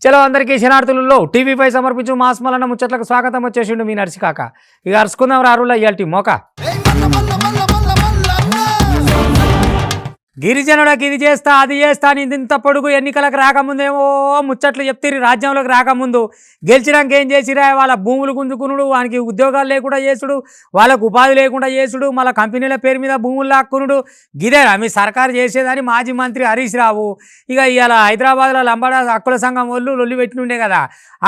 చలో అందరికీ శనార్థులలో టీవీపై సమర్పించు మాస్మలన్న ముచ్చట్లకు స్వాగతం వచ్చేసిండు మీ నర్సికాక. ఇక అరుచుకుందాం రారుల ఇయాల్టి మోక గిరిజనులకు ఇది చేస్తా అది చేస్తా అని ఇంత పొడుగు ఎన్నికలకు రాకముందేమో ముచ్చట్లు చెప్తిరి. రాజ్యంలోకి రాకముందు గెలిచినాక ఏం చేసిరా, వాళ్ళ భూములు గుంజుకునుడు, వానికి ఉద్యోగాలు లేకుండా చేసుడు, వాళ్ళకు ఉపాధి లేకుండా చేసుడు, మళ్ళీ కంపెనీల పేరు మీద భూములు లాక్కునుడు. గిదేనా మీ సర్కారు చేసేదని మాజీ మంత్రి హరీష్ రావు ఇక ఇవాళ హైదరాబాద్లో లంబాడ హక్కుల సంఘం వాళ్ళు లొల్లి పెట్టినుండే కదా,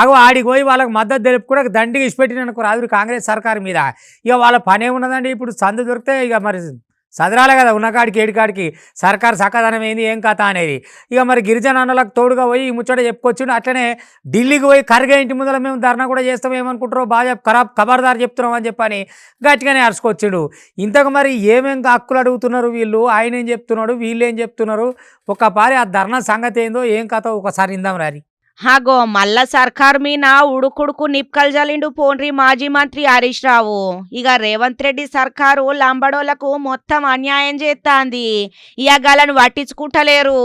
అగో ఆడికి పోయి వాళ్ళకి మద్దతు తెలుపు కూడా దండిగా ఇచ్చిపెట్టిననుకో రాదు కాంగ్రెస్ సర్కారు మీద. ఇక వాళ్ళ పనే ఉన్నదండి, ఇప్పుడు సందు దొరికితే ఇక మరి సదరాలే కదా ఉన్నకాడికి ఏడికాడికి సర్కారు సకాదనం ఏంది ఏం కథ అనేది. ఇక మరి గిరిజన అన్నలకు తోడుగా పోయి ఈ ముచ్చట చెప్పుకొచ్చిండు. అట్లనే ఢిల్లీకి పోయి ఖర్గే ఇంటి ముందర మేము ధర్నా కూడా చేస్తాం, ఏమనుకుంటారో బాగా ఖబర్దారు చెప్తున్నాం అని చెప్పని గట్టిగానే అరుచుకొచ్చిండు. ఇంతకు మరి ఏమేం హక్కులు అడుగుతున్నారు వీళ్ళు, ఆయన ఏం చెప్తున్నాడు, వీళ్ళు ఏం చెప్తున్నారు, ఒక్కపారి ఆ ధర్నా సంగతి ఏందో ఏం కథ ఒకసారి ఇందాం రారి. హాగో మల్ల సర్కార్ మీన ఉడుకుడుకు నిప్కల్ జలిండు పోండ్రి మాజీ మంత్రి హరీష్ రావు. ఇక రేవంత్ రెడ్డి సర్కారు లంబడోళ్లకు మొత్తం అన్యాయం చేస్తాంది. ఇక గలను పట్టించుకుంటలేరు.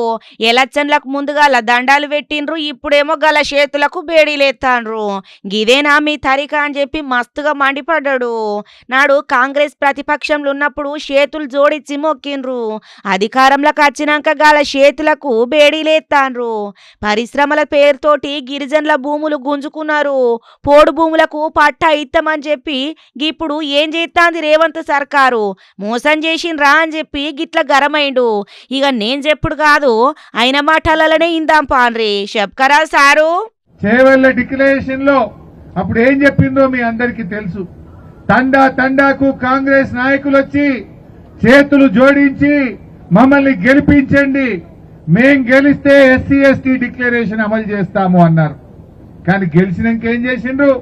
ఎలక్షన్లకు ముందుగాల దండాలు పెట్టిండ్రు, ఇప్పుడేమో గల చేతులకు బేడీలేస్తాండ్రు. గిదేనా మీ తరిక అని చెప్పి మస్తుగా మండిపడ్డాడు. నాడు కాంగ్రెస్ ప్రతిపక్షంలో ఉన్నప్పుడు చేతులు జోడించి మొక్కిండ్రు, అధికారంలోకి వచ్చినాక గల చేతులకు బేడీలేస్తాండ్రు. పరిశ్రమల పేరు తోటి గిరిజనుల భూములు గుంజుకున్నారు, పోడు భూములకు పట్టా ఇస్తామని చెప్పి ఇప్పుడు ఏం చేస్తాంది రేవంత్ సర్కారు, మోసం చేసిండ్రా అని చెప్పి గిట్ల గరమైండు. ఇక నేను చెప్పుడు కాదు అయిన మాటలనే ఇందాం పాన్రి చెప్కరా సారు. చేవెళ్ళ డిక్లరేషన్ లో అప్పుడు ఏం చెప్పిందో మీ అందరికీ తెలుసు. తండాకు కాంగ్రెస్ నాయకులు వచ్చి చేతులు జోడించి మమ్మల్ని గెలిపించండి, మేం గెలిస్తే ఎస్సీ ఎస్టీ డిక్లరేషన్ అమలు చేస్తాము అన్నారు. కానీ గెలిచినాక ఏం చేసిండ్రు,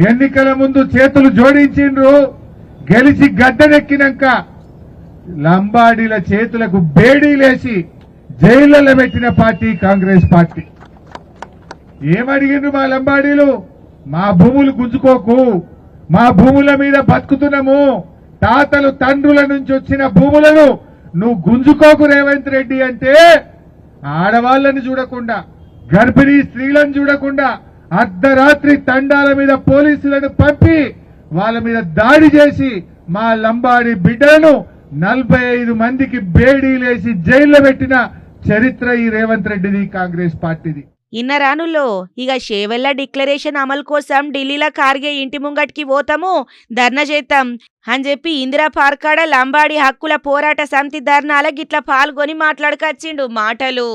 ఎన్నికల ముందు చేతులు జోడించిండ్రు, గెలిచి గద్దెనెక్కినాక లంబాడీల చేతులకు బేడీలేసి జైళ్లలో పెట్టిన పార్టీ కాంగ్రెస్ పార్టీ. ఏమడిగిండ్రు మా లంబాడీలు, మా భూములు గుంజుకోకు, మా భూముల మీద బతుకుతున్నాము, తాతలు తండ్రుల నుంచి వచ్చిన భూములను నువ్వు గుంజుకోకు రేవంత్ రెడ్డి అంటే ఆడవాళ్ళని చూడకుండా, గర్భిణీ స్త్రీలను చూడకుండా అర్ధరాత్రి తండాల మీద పోలీసులను పంపి వాళ్ళ మీద దాడి చేసి మా లంబాడి బిడ్డలను 45 మందికి బేడీలేసి జైల్లో పెట్టిన చరిత్ర ఈ రేవంత్ రెడ్డిది, కాంగ్రెస్ పార్టీది. ఇన్నరానుల్లో ఇక చేవెళ్ళ డిక్లరేషన్ అమలు కోసం ఢిల్లీలో ఖార్గే ఇంటి ముంగటికి పోతాము, ధర్నా చేద్దాం అని చెప్పి ఇందిరా పార్కాడ లంబాడి హక్కుల పోరాట సమితి ధర్నాల గిట్ల పాల్గొని మాట్లాడుకొచ్చిండు మాటలు.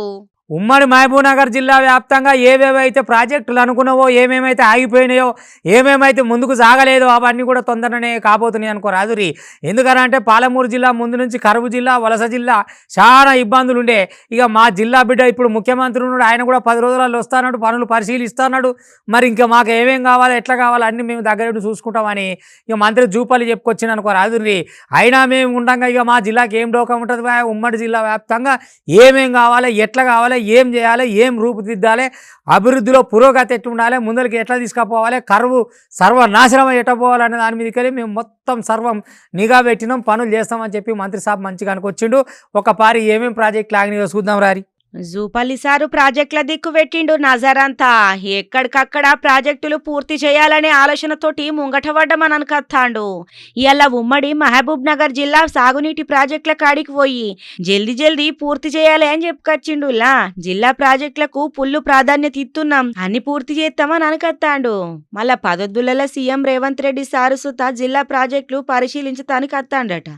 ఉమ్మడి మహబూబ్నగర్ జిల్లా వ్యాప్తంగా ఏవేవైతే ప్రాజెక్టులు అనుకున్నావో, ఏమేమైతే ఆగిపోయినాయో, ఏమేమైతే ముందుకు సాగలేదో అవన్నీ కూడా తొందరనే కాబోతున్నాయి అనుకో రాదురి. ఎందుకనంటే పాలమూరు జిల్లా ముందు నుంచి కరువు జిల్లా, వలస జిల్లా చాలా ఇబ్బందులు ఉండే. ఇక మా జిల్లా బిడ్డ ఇప్పుడు ముఖ్యమంత్రి ఉన్నాడు, ఆయన కూడా 10 రోజులలో వస్తాడు, పనులు పరిశీలిస్తున్నాడు. మరి ఇంకా మాకు ఏమేం కావాలో ఎట్లా కావాలో అన్నీ మేము దగ్గర చూసుకుంటామని ఇక మంత్రి జూపల్లి చెప్పుకొచ్చింది అనుకో రాదురి. అయినా మేము ఉండగా ఇక మా జిల్లాకి ఏం డోకా ఉంటుంది, ఉమ్మడి జిల్లా వ్యాప్తంగా ఏమేం కావాలి, ఎట్లా కావాలి, ఏం చేయాలి, ఏం రూపుదిద్దాలి, అభివృద్ధిలో పురోగతి ఎట్లా ఉండాలి, ముందరికి ఎట్లా తీసుకుపోవాలి, కరువు సర్వనాశనం ఎట్లా పోవాలనే దాని మీదకి మేము మొత్తం సర్వం నిఘా పెట్టినాం, పనులు చేస్తామని చెప్పి మంత్రి సాబ్ మంచిగా అనుకొచ్చిండు. ఒక పారి ఏమేం ప్రాజెక్టులు ఆగినాయో చూద్దాం రారి. జూపల్లి సారు ప్రాజెక్టుల దిక్కు పెట్టిండు నజరంతా. ఎక్కడికక్కడ ప్రాజెక్టులు పూర్తి చేయాలనే ఆలోచనతోటి ముంగటపడ్డమని అనుకత్తాండు. ఇలా ఉమ్మడి మహబూబ్ నగర్ జిల్లా సాగునీటి ప్రాజెక్టుల కాడికి పోయి జల్దీ పూర్తి చేయాలి అని చెప్పుకొచ్చిండులా. జిల్లా ప్రాజెక్టులకు పుల్లు ప్రాధాన్యత ఇస్తున్నాం, అన్ని పూర్తి చేస్తామని అనుకత్తాండు. మళ్ళా 10 సీఎం రేవంత్ రెడ్డి సారు సుత జిల్లా ప్రాజెక్టులు పరిశీలించటానికి అత్తాండట.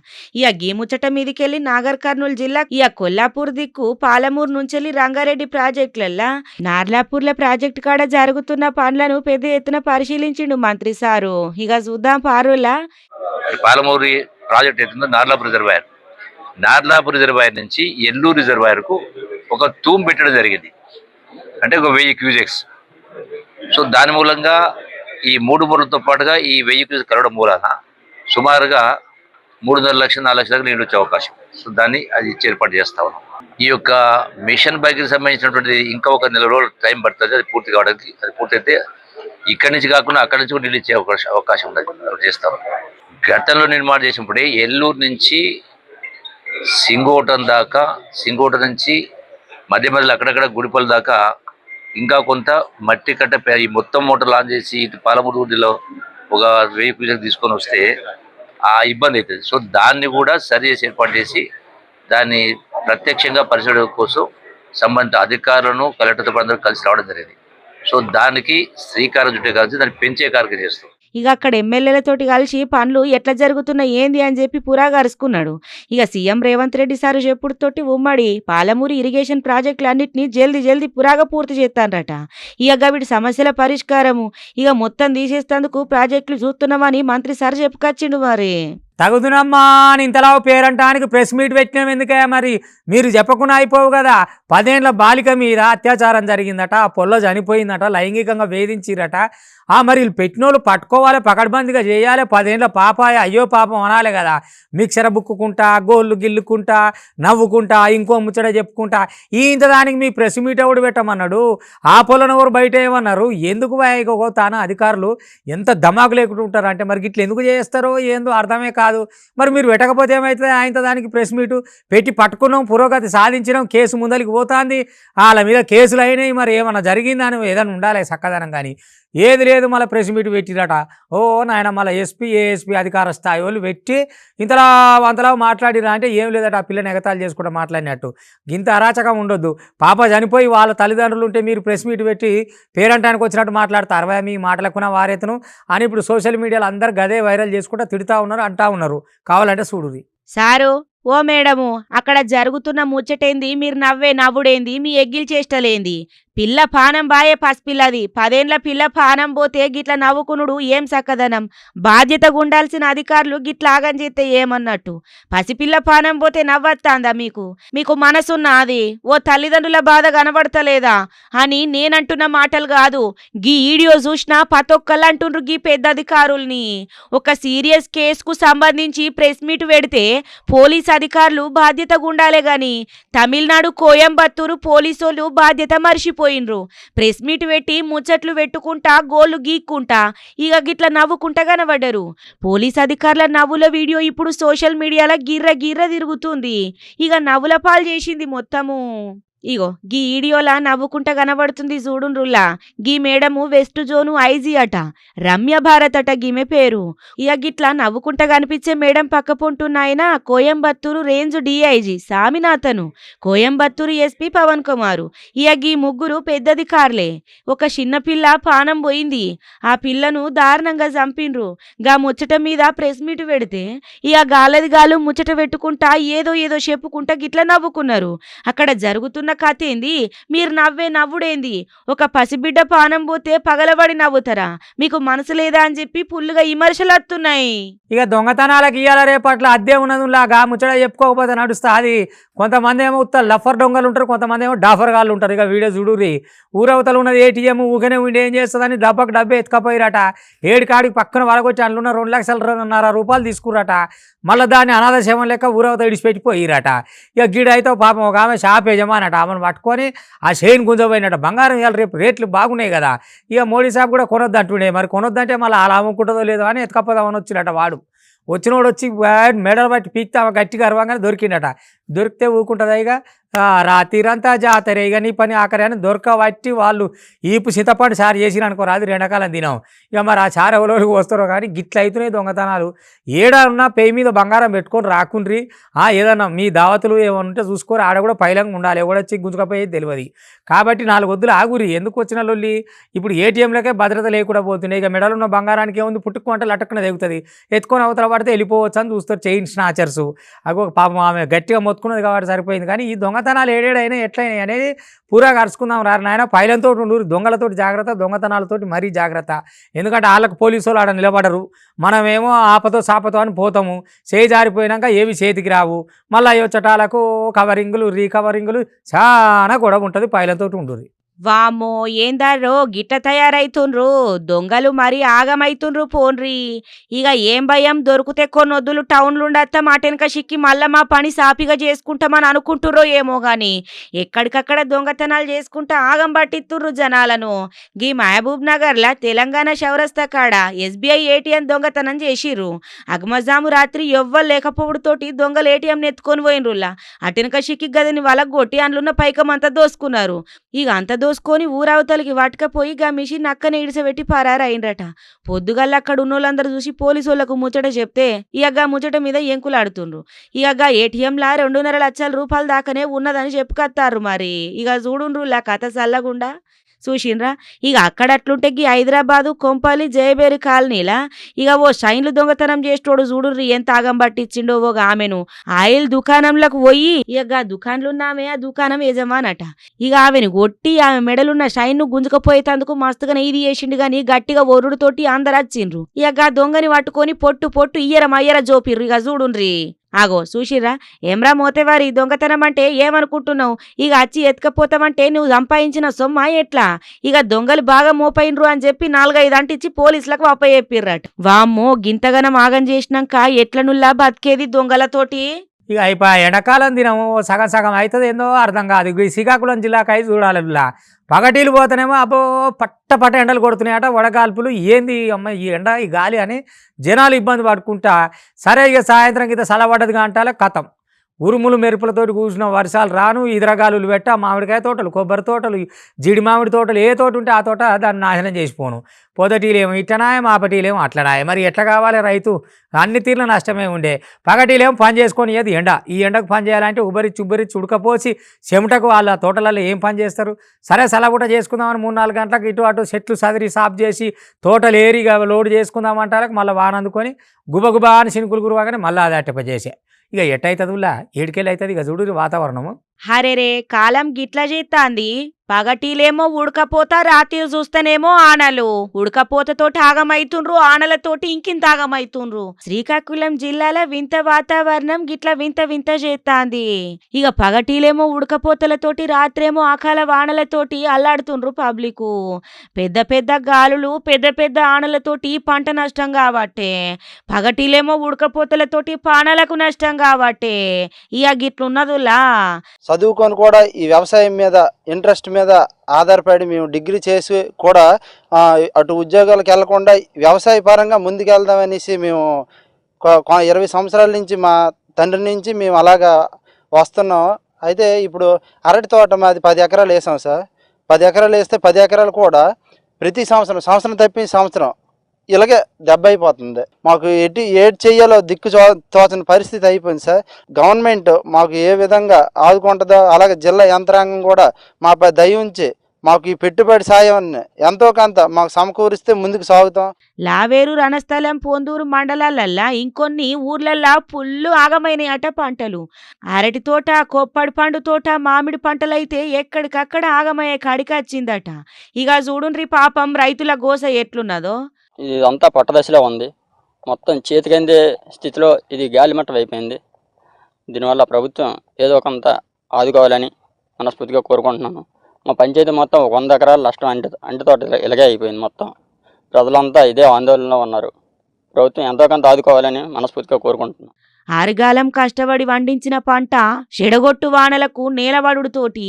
ఇక గీముచ్చట మీదికెళ్లి నాగర్ కర్నూలు జిల్లా ఇక కొల్లాపూర్ దిక్కు పాలమూరు నుంచి రంగారెడ్డి ప్రాజెక్టులల్లా నార్లాపూర్ల ప్రాజెక్టు కాడ జరుగుతున్న పనులను పెద్ద ఎత్తున పరిశీలించిండు మంత్రి సారు. ఇక చూద్దాం పారులా. పాలమూరు ప్రాజెక్ట్ ఎత్తుందో నార్లాపూర్ రిజర్వాయర్ నుంచి ఎల్లూరు రిజర్వాయర్ కు ఒక తూము పెట్టడం జరిగింది, అంటే ఒక 1000 క్యూజెక్స్. సో దాని మూలంగా ఈ 3 మూలతో పాటుగా ఈ 1000 క్యూజెక్స్ కలవడం మూలాన సుమారుగా 3.5 లక్షలు 4 లక్షలకు నీళ్ళు వచ్చే అవకాశం. సో దాన్ని అది ఇచ్చి ఏర్పాటు చేస్తా ఉన్నాం. ఈ యొక్క మిషన్ బైక్కి సంబంధించినటువంటి ఇంకా ఒక 4 రోజులు టైం పడుతుంది అది పూర్తి కావడానికి. అది పూర్తయితే ఇక్కడి నుంచి కాకుండా అక్కడి నుంచి కూడా నీళ్ళు ఇచ్చే అవకాశం ఉండదు చేస్తాం. గతంలో నిర్మాణం చేసినప్పుడే ఎల్లూరు నుంచి సింగోటం దాకా, సింగోటం నుంచి మధ్య మధ్యలో అక్కడక్కడ గుడిపల్లి దాకా ఇంకా కొంత మట్టి కట్ట ఈ మొత్తం మోటార్ లాంచ్ చేసి ఇటు పాలమూరులో ఒక 1000 క్యూసెక్ తీసుకొని వస్తే ఆ ఇబ్బంది అవుతుంది. సో దాన్ని కూడా సరి చేసి ఏర్పాటు చేసి దాన్ని ప్రత్యక్షంగా పరిశీలన కోసం సంబంధిత అధికారులను కలెక్టర్తో అందరూ కలిసి రావడం జరిగింది. సో దానికి శ్రీకారం చుట్టే కలిసి దాన్ని పెంచే కార్యక్రమం చేస్తాం. ఇక అక్కడ ఎమ్మెల్యేలతోటి కలిసి పనులు ఎట్లా జరుగుతున్నా ఏంది అని చెప్పి పురాగరుచుకున్నాడు. ఇక సీఎం రేవంత్ రెడ్డి సారు చెప్పుడుతోటి ఉమ్మడి పాలమూరు ఇరిగేషన్ ప్రాజెక్టులు అన్నింటినీ జల్దీ పురాగా పూర్తి చేస్తానరట. ఇక గవిడి సమస్యల పరిష్కారము ఇక మొత్తం తీసేస్తేందుకు ప్రాజెక్టులు చూస్తున్నామని మంత్రి సార్ చెప్పుకొచ్చిండు. మరి తగుదునమ్మా అని ఇంతలా పేరంటానికి ప్రెస్ మీట్ పెట్టినాం ఎందుకే? మరి మీరు చెప్పకుండా అయిపోవు కదా. 10 ఏళ్ల బాలిక మీద అత్యాచారం జరిగిందట, ఆ పొల్ల చనిపోయిందట, లైంగికంగా వేధించిరట. మరి వీళ్ళు పెట్టినోళ్ళు పట్టుకోవాలి, పకడ్బందీగా చేయాలి. 10 ఏళ్ల పాపాయ అయ్యో పాపం అనాలి కదా. మిక్సర బుక్కుకుంటా, గోళ్ళు గిల్లుకుంటా, నవ్వుకుంటా, ఇంకో ముచ్చట చెప్పుకుంటా ఇంత దానికి మీ ప్రెస్ మీట్ ఎవడు పెట్టమన్నాడు? ఆ పొలను ఎవరు బయట ఏమన్నారు? ఎందుకు తాను అధికారులు ఎంత దమాకు లేకుండా ఉంటారు అంటే మరి ఇట్లా ఎందుకు చేస్తారో ఏందో అర్థమే కాదు. మరి మీరు పెట్టకపోతే ఏమవుతుంది? ఆయన దానికి ప్రెస్ మీటు పెట్టి పట్టుకున్నాం, పురోగతి సాధించినాం, కేసు ముందరికి పోతుంది, వాళ్ళ మీద కేసులు అయినాయి. మరి ఏమన్నా జరిగిందని ఏదైనా ఉండాలి చక్కదనం. కానీ ఏది లేదు, మళ్ళీ ప్రెస్ మీట్ పెట్టిరట. ఓ నాయన మళ్ళీ ఎస్పీ ఏఎస్పీ అధికార స్థాయి వాళ్ళు పెట్టి ఇంతలా అంతలా మాట్లాడిరా అంటే ఏం లేదట. ఆ పిల్లని ఎగతాళి చేసుకుంటూ మాట్లాడినట్టు. ఇంత అరాచకం ఉండొద్దు. పాప చనిపోయి వాళ్ళ తల్లిదండ్రులు ఉంటే మీరు ప్రెస్ మీట్ పెట్టి పేరంటానికి వచ్చినట్టు మాట్లాడతారు. మీ మాటలకున్న వారేతను అని ఇప్పుడు సోషల్ మీడియాలో అందరు గదే వైరల్ చేసుకుంటూ తిడుతూ ఉన్నారు, అంటా ఉన్నారు. కావాలంటే చూడుది. సారు ఓ మేడము, అక్కడ జరుగుతున్న ముచ్చటేంది, మీరు నవ్వే నవ్వుడేంది, మీ ఎగ్గిల్ చేష్టలేంది? పిల్ల పానం బాయే పసిపిల్లది. 10 ఏళ్ల పిల్ల పానం పోతే గిట్ల నవ్వుకునుడు ఏం సక్కదనం? బాధ్యతగా ఉండాల్సిన అధికారులు గిట్లాగం చేస్తే ఏమన్నట్టు? పసిపిల్ల పానం పోతే నవ్వత్తాందా మీకు? మీకు మనసున్నా అది ఓ తల్లిదండ్రుల బాధ కనబడతలేదా అని నేనంటున్న మాటలు కాదు. గీ వీడియో చూసినా పతొక్కళ్ళు అంటుండ్రు గీ పెద్ద అధికారుల్ని. ఒక సీరియస్ కేసుకు సంబంధించి ప్రెస్ మీట్ పెడితే పోలీస్ అధికారులు బాధ్యతగా ఉండాలే గాని తమిళనాడు కోయంబత్తూరు పోలీసోళ్ళు బాధ్యత మర్చిపోయిండ్రు. ప్రెస్ మీట్ పెట్టి ముచ్చట్లు పెట్టుకుంటా, గోళ్ళు గీక్కుంటా, ఇక గిట్ల నవ్వుకుంటా కనబడ్డరు. పోలీస్ అధికారుల నవ్వుల వీడియో ఇప్పుడు సోషల్ మీడియాలో గిర్ర తిరుగుతుంది. ఇక నవ్వుల పాలు చేసింది మొత్తము. ఇగో గీ వీడియోలా నవ్వుకుంటా కనబడుతుంది చూడుండ్రుల్లా. గీ మేడము వెస్ట్ జోను ఐజీ అట, రమ్య భారత్ అట గీమె పేరు. ఇక గిట్లా నవ్వుకుంటా కనిపించే మేడం పక్క పొంటున్నాయన Coimbatore range DIG Saminathan, Coimbatore SP Pavan Kumar. ఇక గీ ముగ్గురు పెద్దధికారులే. ఒక చిన్నపిల్ల పానం పోయింది, ఆ పిల్లను దారుణంగా చంపిండ్రు. గా ముచ్చట మీద ప్రెస్ మీట్ పెడితే ఇక గాలది గాలు ముచ్చట పెట్టుకుంటా ఏదో చెప్పుకుంటా గిట్లా నవ్వుకున్నారు. అక్కడ జరుగుతున్న కథ ఏంది? మీరు నవ్వే నవ్వుడేంది? ఒక పసిబిడ్డ పానం పోతే పగలబడి నవ్వుతారా? మీకు మనసు లేదా అని చెప్పి పుల్లుగా విమర్శలు వస్తున్నాయి. ఇక దొంగతనాలకు ఇయ్యాల రేపట్ల అద్దె ఉన్నదిలాగా ముచ్చట చెప్పుకోకపోతే నడుస్తా. అది కొంతమంది ఏమో ఉత్త లఫర్ దొంగలు ఉంటారు, కొంతమంది ఏమో డాఫర్ గాళ్ళు ఉంటారు. ఇక వీడియో చూడుర్రి. ఊరవతలు ఉన్నది ఏటీఎం, ఊకనే ఉండి ఏం చేస్తుందని డబ్బే ఎత్తుకపోయిరట. ఏడు కాడికి పక్కన వరకొచ్చి అందులో 2,00,000 రూపాయలు తీసుకురట. మళ్ళీ దాన్ని అనాథ శవం లెక్క ఊరవత ఇడిచిపెట్టిపోయిరట. ఇక గిడైతే పాపం ఒక ఆమె షాప్ యజమానట, ఆమెను పట్టుకొని ఆ షైన్ గుంజపోయినట. బంగారం ఇవాళ రేపు రేట్లు బాగున్నాయి కదా. ఇక మోడీ సాబ్ కూడా కొనొద్దు అంటుండే. మరి కొనొద్దంటే మళ్ళీ అలా అమ్ముకుంటుందో లేదో అని ఎత్తుకపోదామని వచ్చినట. వాడు వచ్చినోడు వచ్చి మెడలు బట్టి పీక్తే ఆమె గట్టిగా అరవంగానే దొరికిండట. దొరికితే ఊకుంటుందా? ఇక రాత్రిరంతా జాతర, ఇక నీ పని ఆఖరి అని దొరకబట్టి వాళ్ళు ఈపు చింతపండు చారు చేసిరు అనుకో, రాదు 2 రకాల తినాం. ఇక మరి ఆ చారు ఎవరికి వస్తారో కానీ గిట్ల అవుతున్నాయి దొంగతనాలు. ఏడన్నా పెయి మీద బంగారం పెట్టుకొని రాకుండ్రి. ఏదన్నా మీ దావతులు ఏమన్నా ఉంటే చూసుకొని ఆడ కూడా పైలంగా ఉండాలి. ఎవడొచ్చి గుంజుకపోయేది తెలియదు. కాబట్టి 4 వద్దులు ఆగురి. ఎందుకు వచ్చిన లొల్లి? ఇప్పుడు ఏటీఎంలకే భద్రత లేకుండా పోతున్నాయి. ఇక మెడలు ఉన్న బంగారానికి ఏముంది, పుట్టుకుంటే లటక్కున తెగుతుంది. ఎత్తుకొని అవతల పడితే వెళ్ళిపోవచ్చు అని చూస్తారు చైన్ స్నాచర్స్. అగో పాపం ఆమె గట్టిగా మొత్తుకున్నది కాబట్టి సరిపోయింది. కానీ ఈ దొంగతనాలు ఏడేడైనా ఎట్లయినా అనేది పూరా కరుచుకుందాం రారు నాయన. పైలంతో ఉండరు, దొంగలతోటి జాగ్రత్త, దొంగతనాలతోటి మరీ జాగ్రత్త. ఎందుకంటే వాళ్ళకు పోలీసు వాళ్ళు ఆడ నిలబడరు, మనమేమో ఆపతో సాపతో అని పోతాము. చేయి జారిపోయినాక ఏవి చేతికి రావు. మళ్ళీ అయ్యో చటాలకు కవరింగులు రీకవరింగులు చాలా గొడవ ఉంటుంది. పైలంతో ఉండరు. వామ్మో ఏందారో గిట్ట తయారైతుండ్రు దొంగలు, మరి ఆగమైతుండ్రు పోన్రి. ఇక ఏం భయం, దొరికితే కొన్నొద్దులు టౌన్లుండత్తా మాటెనక సిక్కి మళ్ళా మా పని సాపిగా చేసుకుంటామని అనుకుంటుర్రో ఏమో గాని ఎక్కడికక్కడ దొంగతనాలు చేసుకుంటా ఆగం పట్టిత్తుర్రు జనాలను. గీ మహబూబ్ నగర్లా తెలంగాణ చౌరస్తా కాడ ఎస్బీఐ ఏటీఎం దొంగతనం చేసిర్రు. అగమజాము రాత్రి ఎవ్వరు లేకపోవడంతోటి దొంగలు ఏటీఎం ఎత్తుకొని పోయినరులా. అటెనక సిక్కి గదిని వలగొట్టి అందులో పైకమంతా దోసుకున్నారు. ఇక అంత దోసుకొని ఊరవతలికి పట్టుకపోయి గా మిషన్ అక్కనే ఇడిసబెట్టి పరారైండ్రట. పొద్దుగల్ల అక్కడ ఉన్నోళ్ళందరూ చూసి పోలీసు వాళ్ళకు ముచ్చట చెప్తే ఇక ముచ్చట మీద ఎంకులాడుతుండ్రు. ఇక ఏటీఎంలా 2.5 లక్షల రూపాయల దాకానే ఉన్నదని చెప్పుకొత్తారు. మరి ఇక చూడుండ్రులా కథ చల్లగుండా చూసిండ్రా. ఇక అక్కడ అట్లుంటే హైదరాబాదు కొంపల్లి జయబేరి కాలనీలా ఇక ఓ షైన్లు దొంగతనం చేసేటోడు చూడుర్రి ఎంత ఆగం పట్టించిండో. ఓ ఆమెను ఆయిల్ దుకాణంలోకి పోయి ఇక దుకాణంలున్నామే ఆ దుకాణం యజమానట. ఇక ఆమెను కొట్టి ఆమె మెడలున్న షైన్ ను గుంజుకపోయేందుకు మస్తుగా ఇది చేసిండు గాని గట్టిగా ఒరుడుతోటి అందరు వచ్చిండ్రు. ఇక దొంగని పట్టుకొని పొట్టు ఇయ్యర జోపిర్రు. ఇక చూడుండ్రి ఆగో చూసిర్రా ఏమ్రా మోతేవారి దొంగతనం అంటే ఏమనుకుంటున్నావు? ఇక అచ్చి ఎత్తుకపోతామంటే నువ్వు సంపాదించిన సొమ్మ ఎట్లా? ఇక దొంగలు బాగా మోపైనరు అని చెప్పి 4-5 అంటించి పోలీసులకు అప్పచెప్పిర్రట. వామ్మో గింతగనం ఆగం చేసినాక ఎట్లనుల్లా బతికేది దొంగలతోటి? ఇక అయిపోయి ఎండాకాలం దినము సగం సగం అవుతుంది ఏందో అర్థం కాదు. ఈ శ్రీకాకుళం జిల్లాకు అయితే చూడాలి. ఇలా పగటీలు పోతేనేమో అబ్బో పట్ట ఎండలు కొడుతున్నాయట, వడగాల్పులు ఏంది అమ్మ ఈ ఎండ ఈ గాలి అని జనాలు ఇబ్బంది పడుకుంటా. సరే ఇక సాయంత్రం కింద సలబడ్డది గంటాలే కథం ఉరుములు మెరుపులతోటి కూర్చున్న వర్షాలు రాను, ఇదరగాలులు పెట్ట మామిడికాయ తోటలు, కొబ్బరి తోటలు, జీడి మామిడి తోటలు ఏ తోట ఉంటే ఆ తోట దాన్ని నాశనం చేసిపోను. పొదటీలేమో ఇట్లనాయ, మాపటీలేమో అట్లనాయ. మరి ఎట్లా కావాలి రైతు? అన్ని తీర్ల నష్టమే ఉండే. పగటీలేమో పని చేసుకొని ఏది ఎండ. ఈ ఎండకు పని చేయాలంటే ఉబ్బరిచ్చి ఉడకపోసి చెమటకు వాళ్ళ తోటలలో ఏం పని చేస్తారు? సరే సలబుట చేసుకుందామని 3-4 గంటలకు ఇటు అటు చెట్లు సదిరి సాఫ్ చేసి తోటలు ఏరిగా లోడ్ చేసుకుందామంటారు. మళ్ళీ వాన అందుకొని గుబగుబా అని చినుకులు గురువాగానే మళ్ళీ అది అట్టపజేసే. ఇక ఎట్టయితుందిలా ఏడికెళ్ళి అవుతుంది. ఇక చూడు వాతావరణము. హరేరే కాలం గిట్ల చేస్తాంది. పగటీలేమో ఉడకపోతా, రాత్రి చూస్తేనేమో ఆనలు. ఉడకపోతతోటి ఆగమైతుండ్రు, ఆనలతోటి ఇంకింత ఆగమైతుండ్రు. శ్రీకాకుళం జిల్లాల వింత వాతావరణం గిట్ల వింత చేస్తాంది. ఇక పగటీలేమో ఉడకపోతలతోటి, రాత్రేమో అకాల వానలతోటి అల్లాడుతుండ్రు పబ్లిక్. పెద్ద గాలులు, పెద్ద ఆనలతోటి పంట నష్టం కాబట్టే, పగటీలేమో ఉడకపోతలతోటి పానలకు నష్టం కాబట్టే ఇక గిట్లున్నదులా. చదువుకొని కూడా ఈ వ్యవసాయం మీద ఇంట్రెస్ట్ మీద ఆధారపడి మేము డిగ్రీ చేసి కూడా అటు ఉద్యోగాలకు వెళ్లకుండా వ్యవసాయ పరంగా ముందుకెళ్దామనేసి మేము 20 సంవత్సరాల నుంచి మా తండ్రి నుంచి మేము అలాగా వస్తున్నాం. అయితే ఇప్పుడు అరటి తోట మాది 10 ఎకరాలు వేసాం సార్. 10 ఎకరాలు వేస్తే 10 ఎకరాలు కూడా ప్రతి సంవత్సరం తప్పిన సంవత్సరం ఇలాగే దెబ్బ అయిపోతుంది. మాకు ఏది చెయ్యాలో దిక్కు తోచని పరిస్థితి అయిపోయింది సార్. గవర్నమెంట్ మాకు ఏ విధంగా ఆదుకుంటుందో అలాగే జిల్లా యంత్రాంగం కూడా మాపై దయ ఉంచి మాకు ఈ పెట్టుబడి సాయాన్ని ఎంతో కొంత మాకు సమకూరిస్తే ముందుకు సాగుతాం. లావేరు, రణస్థలం, పొందూరు మండలాలల్లా ఇంకొన్ని ఊర్లల్లా ఫుల్లు ఆగమైనాయట పంటలు. అరటి తోట, కొప్పడి పండు తోట, మామిడి పంటలైతే ఎక్కడికక్కడ ఆగమయ్యే కాడికి వచ్చిందట. ఇక చూడుండ్రి పాపం రైతుల గోస ఎట్లున్నదో. ఇదంతా పట్టదశలో ఉంది. మొత్తం చేతికందే స్థితిలో ఇది గాలిమట్టం అయిపోయింది. దీనివల్ల ప్రభుత్వం ఏదో కొంత ఆదుకోవాలని మనస్ఫూర్తిగా కోరుకుంటున్నాను. మా పంచాయతీ మొత్తం 100 ఎకరాల నష్టం అంటి తోట ఇలాగే అయిపోయింది. మొత్తం ప్రజలంతా ఇదే ఆందోళనలో ఉన్నారు. ప్రభుత్వం ఎంతో కొంత ఆదుకోవాలని మనస్ఫూర్తిగా కోరుకుంటున్నాను. ఆరుగాలం కష్టపడి వండించిన పంట చెడగొట్టు వానలకు నేలవడుతోటి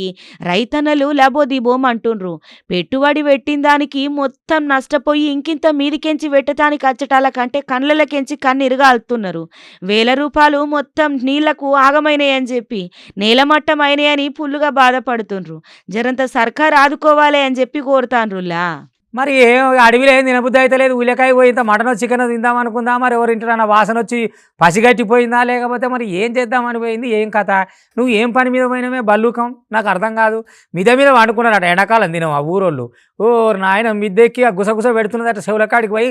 రైతన్నలు లబోదిబోం అంటుండ్రు. పెట్టుబడి పెట్టిన దానికి మొత్తం నష్టపోయి ఇంకింత మీదికెంచి పెట్టడానికి అచ్చటాల కంటే కళ్ళకెంచి కన్నీరుగాలుతున్నారు. 1000 రూపాయలు మొత్తం నీళ్లకు ఆగమైనాయని చెప్పి నేలమట్టం అయినాయని పుల్లుగా బాధపడుతుండ్రు. జరంత సర్కార్ ఆదుకోవాలి అని చెప్పి కోరుతాండ్రులా. మరి అడవిలో ఏం తినబుద్ధి అయితే లేదు. ఉల్లికాయ పోయి ఇంత మటన్ చికెన్ తిందాం అనుకుందా, మరి ఎవరింటినా వాసన వచ్చి పసిగట్టిపోయిందా, లేకపోతే మరి ఏం చేద్దామని పోయింది, ఏం కథ? నువ్వు ఏం పని మీద పోయినమే బల్లుకం? నాకు అర్థం కాదు. మీద వండుకున్నారట ఎండాకాలం తినం ఆ ఊరోళ్ళు. ఓ నాయన మిద్దెక్కి ఆ గుసగుస పెడుతున్నదట. చెవులకాడికి పోయి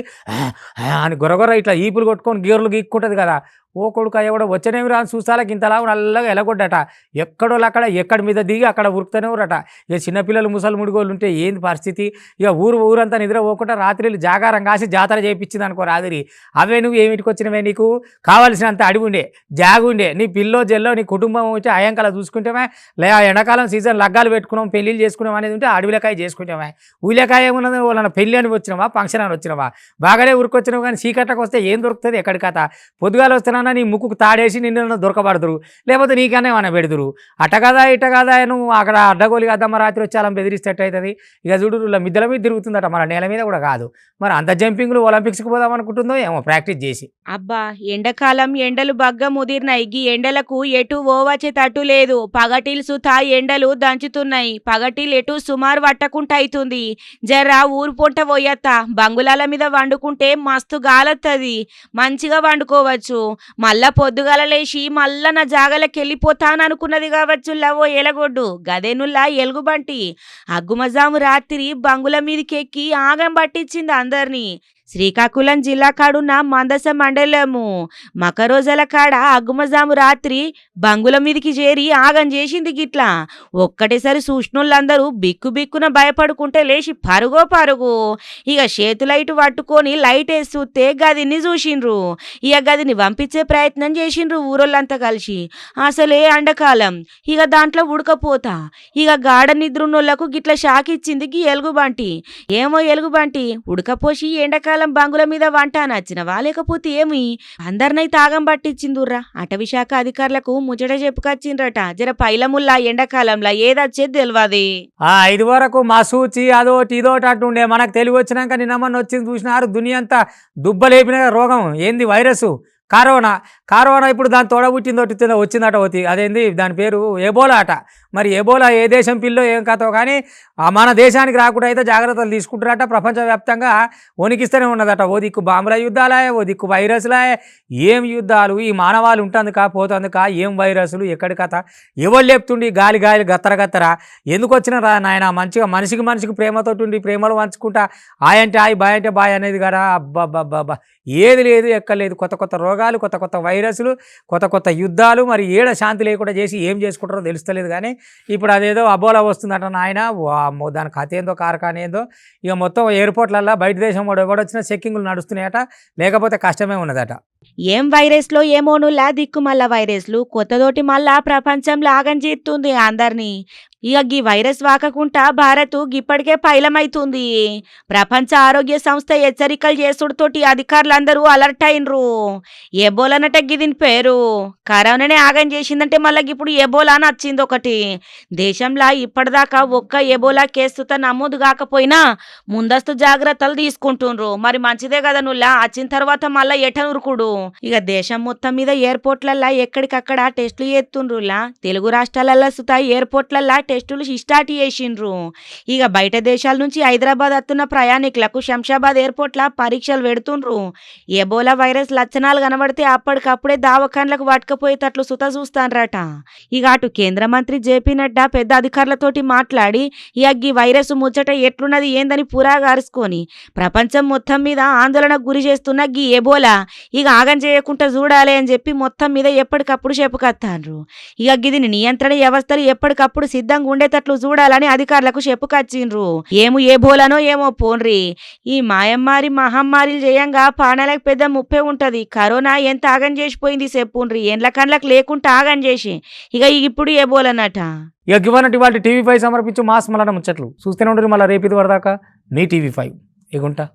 అని గొరగొర ఇట్లా ఈపులు కొట్టుకొని గీరులు గీక్కుంటుంది కదా. ఓ కొడుకు అయ్య కూడా వచ్చనేమి రాని చూసాలకి ఇంతలా నల్లగా ఎలగొడ్డట. ఎక్కడోళ్ళు అక్కడ ఎక్కడి మీద దిగి అక్కడ ఉరుకుతూనే ఊరట. ఇక చిన్నపిల్లలు ముసలి ముడిగోళ్ళు ఉంటే ఏంది పరిస్థితి? ఇక ఊరంతా నిద్ర పోకుండా రాత్రిళ్ళు జాగారం కాసి జాతర చేయించింది అనుకో రాత్రి. అవే నువ్వు ఏమిటికి వచ్చినవే? నీకు కావాల్సినంత అడివి ఉండే, జాగు ఉండే, నీ పిల్లో జల్లో నీ కుటుంబం వచ్చి అయంకలా చూసుకుంటామే. లే ఎండాకాలం సీజన్ లగ్గాలు పెట్టుకున్నాం, పెళ్ళిళ్ళు చేసుకున్నాం అనేది ఉంటే అడవిలకాయ చేసుకుంటామే. ఊళ్ళకాయ ఏమున్నది? వాళ్ళ పెళ్ళి అని వచ్చినావా, ఫంక్షన్ అని వచ్చినావా, బాగానే ఊరికొచ్చినావు. కానీ చీకట్లకు వస్తే ఏం దొరుకుతుంది? ఎక్కడి కథ? పొద్దుగాలు వస్తున్నా ఎవరన్నా నీ ముక్కుకు తాడేసి నిన్ను దొరకబడదురు, లేకపోతే నీకన్నా ఏమన్నా పెడదురు. అట కదా ఇట కదా నువ్వు అక్కడ అడ్డగోలి అద్దమ్మ రాత్రి వచ్చి అలా బెదిరిస్తేట అవుతుంది. ఇక చూడు ఇలా మిద్దెల మీద తిరుగుతుందట, మన నేల మీద కూడా కాదు. మరి అంత జంపింగ్లు ఒలింపిక్స్కి పోదాం అనుకుంటుందో ఏమో ప్రాక్టీస్ చేసి. అబ్బా ఎండాకాలం ఎండలు బగ్గ ముదిరినాయి. ఈ ఎండలకు ఎటు ఓవచ్చే తట్టు లేదు. పగటిలు సుతా ఎండలు దంచుతున్నాయి. పగటిలు ఎటు సుమారు పట్టకుండా అవుతుంది. జర్రా ఊరు పొంట పోయత్తా, బంగుళాల మీద వండుకుంటే మస్తు గాలత్తది, మంచిగా వండుకోవచ్చు. మళ్ళా పొద్దుగాల లేచి మళ్ళా నా జాగలకి వెళ్ళిపోతాననుకున్నది కావచ్చు లవో ఎలగొడ్డు. గదేనుల్లా ఎలుగుబంటి అగ్గుమజాము రాత్రి బంగుల మీదకెక్కి ఆగం పట్టించింది అందరినీ. శ్రీకాకుళం జిల్లా కాడున్న మందస మండలము మకరోజల కాడ అగ్గుమజాము రాత్రి బంగుల మీదికి చేరి ఆగం చేసింది గిట్లా. ఒక్కటేసారి చూసినోళ్ళందరూ బిక్కు బిక్కున భయపడుకుంటే లేచి పరుగో పరుగు. ఇక చేతులైటు పట్టుకొని లైట్ వేసి చూస్తే గదిని చూసిండ్రు. ఇక గదిని పంపించే ప్రయత్నం చేసిండ్రు ఊరోళ్ళంతా కలిసి. అసలే అండకాలం, ఇక దాంట్లో ఉడకపోతా. ఇక గాఢ నిద్రున్నోళ్లకు గిట్ల షాక్ ఇచ్చింది గీ ఎలుగుబంటి. ఏమో ఎలుగుబంటి, ఉడకపోసి ఎండకాలం బంగుల మీద వంట నచ్చినవా లేకపోతే ఏమి? అందరినైతే ఆగం పట్టించిందుర్రా. అటవీ శాఖ అధికారులకు ముచ్చట చెప్పుకొచ్చిండ్రట. జర పైలముల్లా ఎండాకాలంలో ఏదొచ్చేది తెలియదు. 5 వరకు మా సూచి అదోటి ఇదోటి అట్టుండే. మనకు తెలివి వచ్చినాక నిన్నమన్న వచ్చింది చూసినారు, దునియా అంతా దుబ్బలేపిన రోగం ఏంది వైరస్ కరోనా. ఇప్పుడు దాని తోడబుట్టిందోటి వచ్చిందట ఒకటి, అదేంది దాని పేరు ఎబోలా అట. మరి ఎబోలా ఏ దేశం పిల్లో ఏం కథో కానీ మన దేశానికి రాకుండా అయితే జాగ్రత్తలు తీసుకుంటారట. ప్రపంచవ్యాప్తంగా వణికిస్తూనే ఉన్నదట. ఓ దిక్కు బాంబుల యుద్ధాలే, ఓ దిక్కు వైరస్లే. ఏం యుద్ధాలు, ఈ మానవాళి ఉంటుందికా పోతుందికా, ఏం వైరస్లు ఎక్కడి కథ ఎవరు లేపుతుండి గాలి గత్తర ఎందుకు వచ్చిన రా నాయన. మంచిగా మనిషికి ప్రేమతోటి ఉండి ప్రేమలు పంచుకుంటా ఆయంటే ఆయి బాయ్ అంటే బాయ్ అనేది కదా. అబ్బా ఏది లేదు ఎక్కలేదు. కొత్త రోగాలు, కొత్త వైరస్లు, కొత్త యుద్ధాలు. మరి ఏడ శాంతి లేకుండా చేసి ఏం చేసుకుంటారో తెలుస్తలేదు. కానీ ఇప్పుడు అదేదో అబోలా వస్తుందట నాయన. దాని కథ ఏందో కారకాని ఏందో. ఇక మొత్తం ఎయిర్పోర్ట్లల్లో బయట దేశం వాడు ఎవడొచ్చినా చెక్కింగ్లు నడుస్తున్నాయట, లేకపోతే కష్టమే ఉన్నదట. ఏం వైరస్లో ఏమోనులా దిక్కుమల్ల వైరస్లు కొత్తదోటి మళ్ళా ప్రపంచంలో ఆగం చేస్తుంది అందరినీ. ఇక గీ వైరస్ వాకకుంటా భారత్ గిప్పటికే పైలమైతుంది. ప్రపంచ ఆరోగ్య సంస్థ హెచ్చరికలు చేసుడుతోటి అధికారులందరూ అలర్ట్ అయినరు. ఎబోలానట గిదిని పేరు. కరోనానే ఆగం చేసిందంటే మళ్ళీ ఇప్పుడు ఎబోలా అని వచ్చింది ఒకటి. దేశంలో ఇప్పటిదాకా ఒక్క ఎబోలా కేసుతో నమోదు కాకపోయినా ముందస్తు జాగ్రత్తలు తీసుకుంటుండ్రు. మరి మంచిదే కదా నుల్లా, వచ్చిన తర్వాత మళ్ళీ ఎటనురుకుడు. ఇక దేశం మొత్తం మీద ఎయిర్పోర్ట్లల్లా ఎక్కడికక్కడ టెస్టులు చేస్తుండ్రులా. తెలుగు రాష్ట్రాలల్లో సుతా ఎయిర్పోర్ట్లల్లా టెస్టులు స్టార్ట్ చేసిండ్రు. ఇక బయట దేశాల నుంచి హైదరాబాద్ వస్తున్న ప్రయాణికులకు శంషాబాద్ ఎయిర్పోర్ట్ల పరీక్షలు పెడుతుండ్రు. ఎబోలా వైరస్ లక్షణాలు కనబడితే అప్పటికప్పుడే దావఖాన్లకు పట్టుకపోయేటట్లు సుత చూస్తాన్రట. ఇక అటు కేంద్ర మంత్రి జేపీ నడ్డా పెద్ద అధికారులతోటి మాట్లాడి ఇక ఈ వైరస్ ముచ్చట ఎట్లున్నది ఏందని పురాగారుసుకొని ప్రపంచం మొత్తం మీద ఆందోళనకు గురి చేస్తున్న గీ ఎబోలా ఇక ఆగం చేయకుండా చూడాలి అని చెప్పి మొత్తం మీద ఎప్పటికప్పుడు చెప్పుకొత్తాన్రు. ఇక గిదిని నియంత్రణ వ్యవస్థలు ఎప్పటికప్పుడు సిద్ధంగా ఉండేటట్లు చూడాలని అధికారులకు చెప్పుకొచ్చిండ్రు. ఎబోలానో ఏమో పోన్రి, ఈ మాయమ్మారి మహమ్మారిలు చేయంగా ప్రాణాలకు పెద్ద ముప్పే ఉంటది. కరోనా ఎంత ఆగం చేసిపోయింది చెప్పుండ్రి, ఎండ్ల కండ్లకు లేకుండా ఆగం చేసి ఇక ఇప్పుడు ఎబోలానట. ఇక ఇవ్వనట్టు వాళ్ళ TV5 సమర్పించు మాస్ మలన ముచ్చట్లు చూస్తూనే ఉంటారు. మళ్ళీ రేపు ఇది వరదాకా మీ TV5 ఎగుంటా.